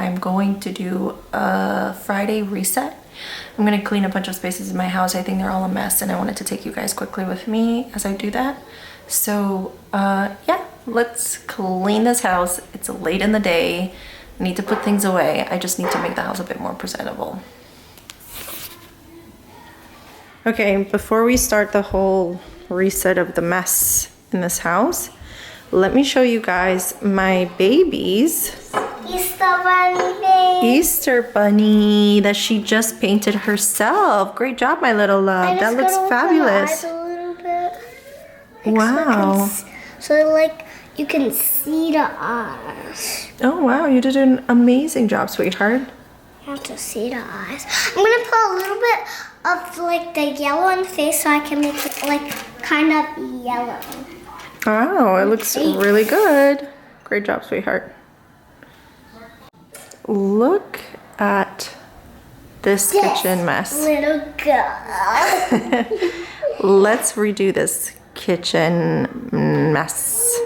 I'm going to do a Friday reset. I'm gonna clean a bunch of spaces in my house. I think they're all a mess and I wanted to take you guys quickly with me as I do that. So yeah, let's clean this house. It's late in the day. I need to put things away. I just need to make the house a bit more presentable. Okay, before we start the whole reset of the mess in this house, let me show you guys my babies. Easter bunny baby. Easter bunny that she just painted herself. Great job, my little love. That looks fabulous. A little bit. Wow. So like you can see the eyes. Oh wow, you did an amazing job, sweetheart. You have to see the eyes. I'm gonna put a little bit of like the yellow in the face so I can make it like kind of yellow. Oh, it looks really good. Great job, sweetheart. Look at this kitchen mess. Little girl. Let's redo this kitchen mess.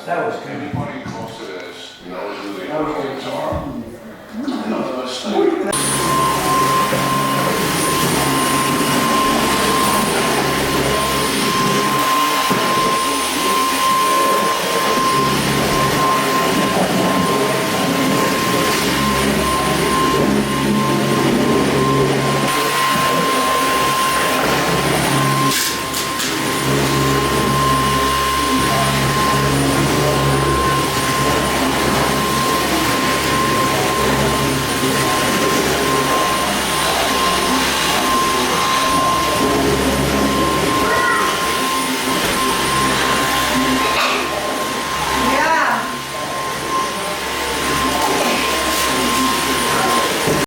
That was good. Anybody close to this knows who the other things are.